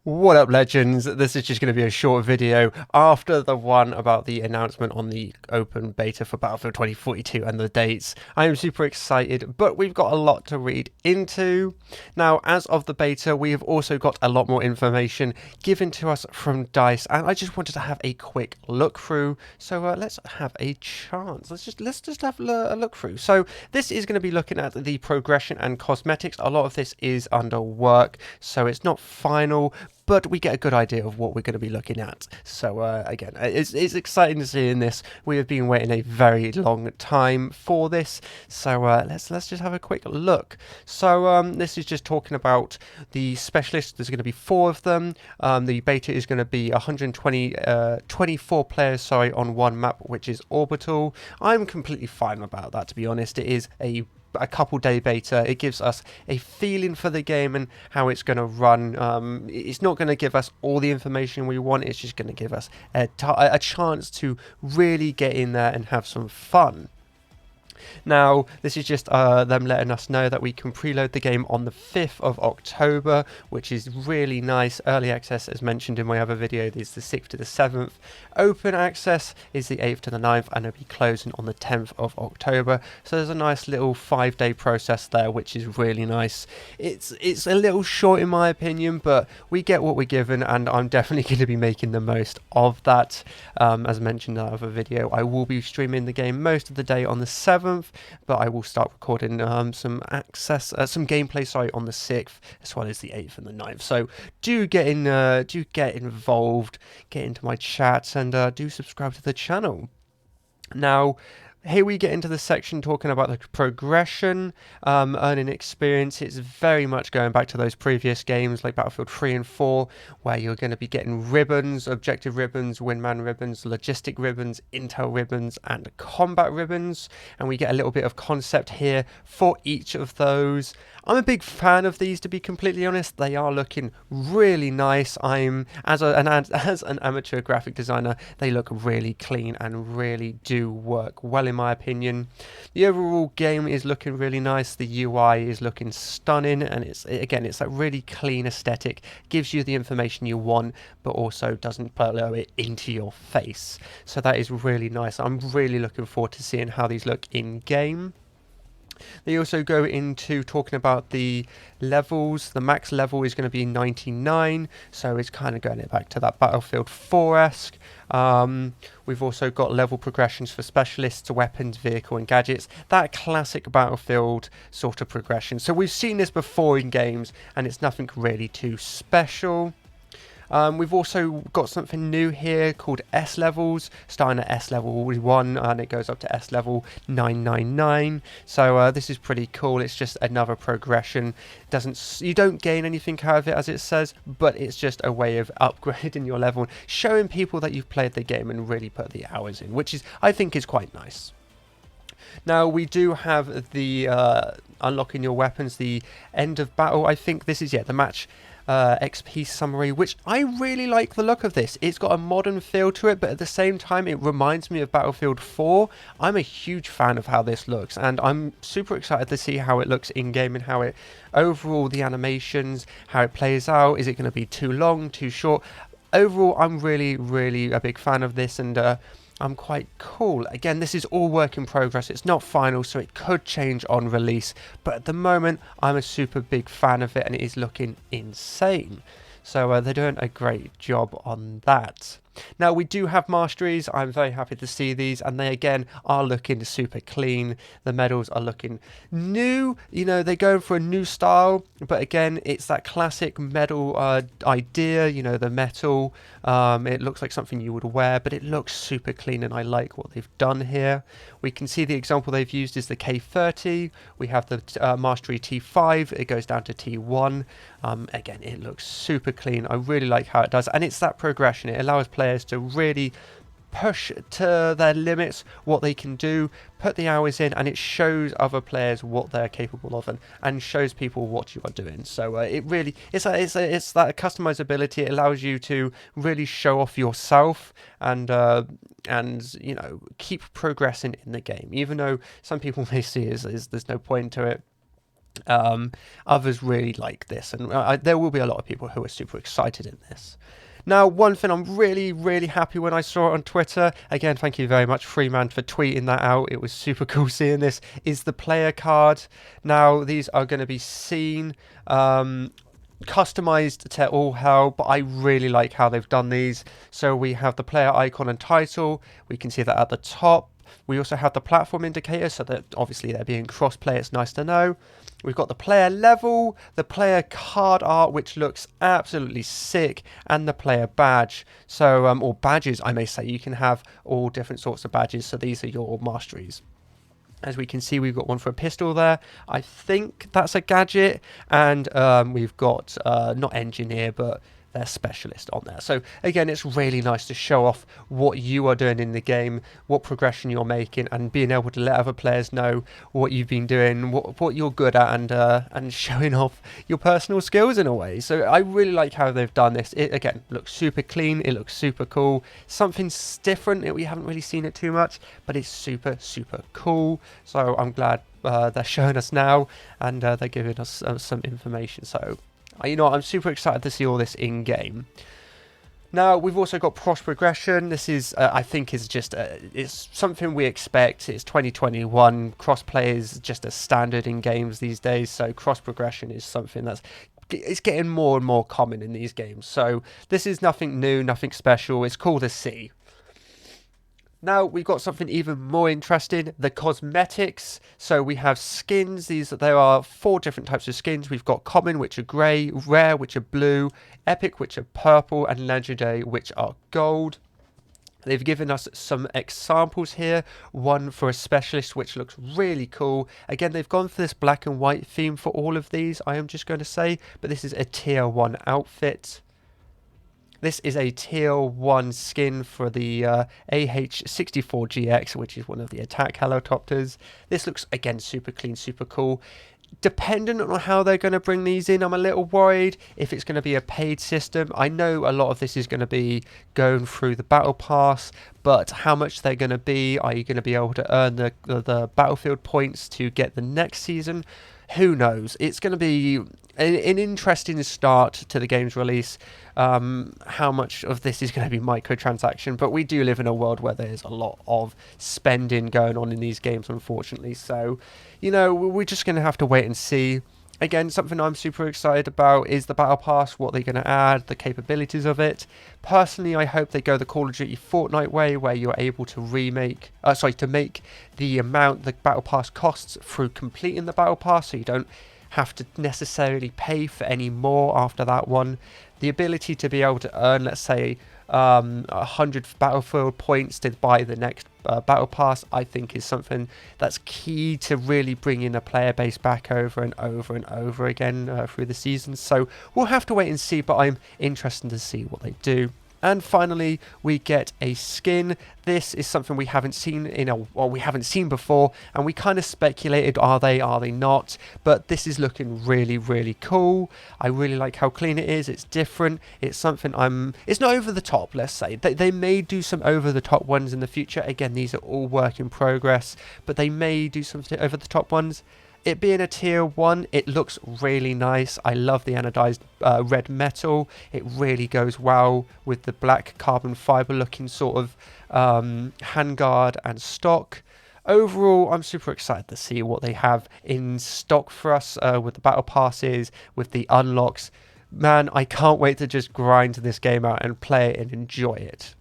What up, legends? This is just going to be a short video after the one about the announcement on the open beta for Battlefield 2042 and the dates. I am super excited, but we've got a lot to read into. Now, as of the beta, we have also got a lot more information given to us from DICE, and I just wanted to have a quick look through. So let's have a chance. Let's just have a look through. So this is going to be looking at the progression and cosmetics. A lot of this is under work, so it's not final, but we get a good idea of what we're going to be looking at. So again, it's exciting to see in this. We have been waiting a very long time for this. So let's just have a quick look. So this is just talking about the specialists. There's going to be 4 of them. The beta is going to be 24 players, sorry, on one map, which is Orbital. I'm completely fine about that, to be honest. It is a couple day beta. It gives us a feeling for the game and how it's going to run. It's not going to give us all the information we want. It's just going to give us a chance to really get in there and have some fun. Now, this is just them letting us know that we can preload the game on the 5th of October, which is really nice. Early access, as mentioned in my other video, is the 6th to the 7th. Open access is the 8th to the 9th, and it'll be closing on the 10th of October. So there's a nice little 5-day process there, which is really nice. It's a little short in my opinion, but we get what we're given, and I'm definitely going to be making the most of that. As mentioned in that other video, I will be streaming the game most of the day on the 7th. But I will start recording some gameplay, sorry, on the 6th, as well as the 8th and the 9th. So do get involved, get into my chats, and do subscribe to the channel. Now, here we get into the section talking about the progression, earning experience. It's very much going back to those previous games like Battlefield 3 and 4, where you're going to be getting ribbons, objective ribbons, wingman ribbons, logistic ribbons, intel ribbons, and combat ribbons. And we get a little bit of concept here for each of those. I'm a big fan of these, to be completely honest. They are looking really nice. As an amateur graphic designer, they look really clean and really do work well in my opinion. The overall game is looking really nice. The UI is looking stunning, and it's that really clean aesthetic. Gives you the information you want, but also doesn't blow it into your face. So that is really nice. I'm really looking forward to seeing how these look in game. They also go into talking about the levels. The max level is going to be 99, so it's kind of going back to that Battlefield 4-esque. We've also got level progressions for specialists, weapons, vehicle and gadgets. That classic Battlefield sort of progression. So we've seen this before in games, and it's nothing really too special. We've also got something new here called S levels, starting at S level 1 and it goes up to S level 999. So this is pretty cool. It's just another progression. You don't gain anything out of it, as it says, but it's just a way of upgrading your level, showing people that you've played the game and really put the hours in, which I think is quite nice. Now, we do have the unlocking your weapons, the end of battle. I think this is, the match XP summary, which I really like the look of this. It's got a modern feel to it, but at the same time it reminds me of Battlefield 4. I'm a huge fan of how this looks, and I'm super excited to see how it looks in game and how it overall, the animations, how it plays out. Is it going to be too long, too short? Overall, I'm really a big fan of this, and I'm quite cool. Again, this is all work in progress. It's not final, so it could change on release. But at the moment, I'm a super big fan of it, and it is looking insane. So they're doing a great job on that. Now, we do have Masteries. I'm very happy to see these, and they again are looking super clean. The medals are looking new. You know, they're going for a new style, but again, it's that classic medal idea. You know, the metal. It looks like something you would wear, but it looks super clean, and I like what they've done here. We can see the example they've used is the K30. We have the Mastery T5. It goes down to T1. Again, it looks super clean. I really like how it does, and it's that progression. It allows players to really push to their limits what they can do, put the hours in, and it shows other players what they're capable of, and shows people what you are doing. So it's that customizability. It allows you to really show off yourself and you know, keep progressing in the game, even though some people may see there's no point to it. Others really like this, and there will be a lot of people who are super excited in this. Now, one thing I'm really, really happy when I saw it on Twitter, again, thank you very much, Freeman, for tweeting that out. It was super cool seeing this, is the player card. Now, these are going to be seen, customized to all hell, but I really like how they've done these. So we have the player icon and title. We can see that at the top. We also have the platform indicator, so that obviously they're being cross-play. It's nice to know. We've got the player level, the player card art, which looks absolutely sick, and the player badge. So, or badges, I may say. You can have all different sorts of badges. So these are your masteries. As we can see, we've got one for a pistol there. I think that's a gadget. And we've got, not engineer, but their specialist on there. So again, it's really nice to show off what you are doing in the game, what progression you're making, and being able to let other players know what you've been doing, what you're good at, and showing off your personal skills in a way. So I really like how they've done this. It again looks super clean, it looks super cool, something different. We haven't really seen it too much, but it's super cool. So I'm glad they're showing us now, and they're giving us some information. So you know, I'm super excited to see all this in game. Now, we've also got Posh Progression. This is, I think, is just it's something we expect. It's 2021. Crossplay is just a standard in games these days. So cross progression is something it's getting more and more common in these games. So this is nothing new, nothing special. It's cool to see. Now we've got something even more interesting, the cosmetics. So we have skins. There are 4 different types of skins. We've got common, which are grey, rare, which are blue, epic, which are purple, and legendary, which are gold. They've given us some examples here, one for a specialist, which looks really cool. Again, they've gone for this black and white theme for all of these, I am just going to say, but this is a tier 1 outfit. This is a tier 1 skin for the AH-64GX, which is one of the attack helicopters. This looks, again, super clean, super cool. Dependent on how they're going to bring these in, I'm a little worried if it's going to be a paid system. I know a lot of this is going to be going through the battle pass, but how much they're going to be, are you going to be able to earn the battlefield points to get the next season? Who knows? It's going to be an interesting start to the game's release. How much of this is going to be microtransaction, but we do live in a world where there's a lot of spending going on in these games, unfortunately. So, you know, we're just going to have to wait and see. Again, something I'm super excited about is the Battle Pass, what they're going to add, the capabilities of it. Personally, I hope they go the Call of Duty Fortnite way, where you're able to make the amount the Battle Pass costs through completing the Battle Pass, so you don't have to necessarily pay for any more after that one. The ability to be able to earn, let's say, 100 battlefield points to buy the next battle pass, I think is something that's key to really bringing a player base back over and over and over again through the season. So we'll have to wait and see, but I'm interested to see what they do. And finally, we get a skin. This is something we haven't seen we haven't seen before, and we kind of speculated, are they not? But this is looking really cool. I really like how clean it is. It's different. It's something it's not over the top, let's say. They may do some over the top ones in the future. Again, these are all work in progress, but they may do some over the top ones. It being a tier 1, it looks really nice. I love the anodized red metal. It really goes well with the black carbon fiber looking sort of handguard and stock. Overall, I'm super excited to see what they have in stock for us with the battle passes, with the unlocks. Man, I can't wait to just grind this game out and play it and enjoy it.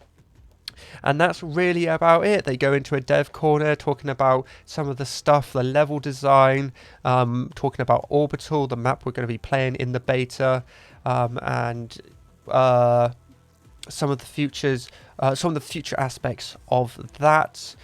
And that's really about it. They go into a dev corner talking about some of the stuff, the level design, talking about Orbital, the map we're going to be playing in the beta, and some of the future aspects of that.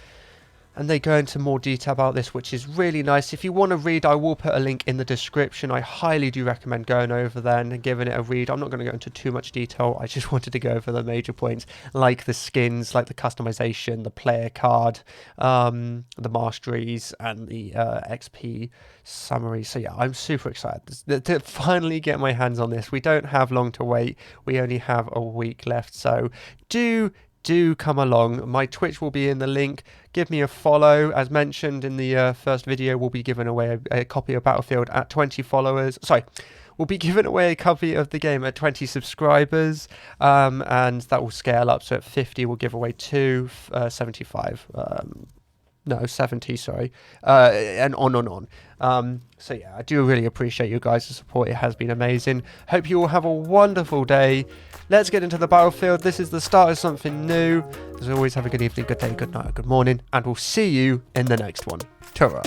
And they go into more detail about this, which is really nice. If you want to read, I will put a link in the description. I highly do recommend going over there and giving it a read. I'm not going to go into too much detail. I just wanted to go over the major points, like the skins, like the customization, the player card, the masteries, and the XP summary. So yeah, I'm super excited to finally get my hands on this. We don't have long to wait. We only have a week left. So do do come along. My Twitch will be in the link. Give me a follow. As mentioned in the first video, we'll be giving away a copy of Battlefield at 20 followers. Sorry, we'll be giving away a copy of the game at 20 subscribers, and that will scale up. So at 50, we'll give away 2, 75. No, 70, sorry, and on. So yeah, I do really appreciate you guys' support. It has been amazing. Hope you all have a wonderful day. Let's get into the battlefield. This is the start of something new. As always, have a good evening, good day, good night, good morning, and we'll see you in the next one. Ta-ra.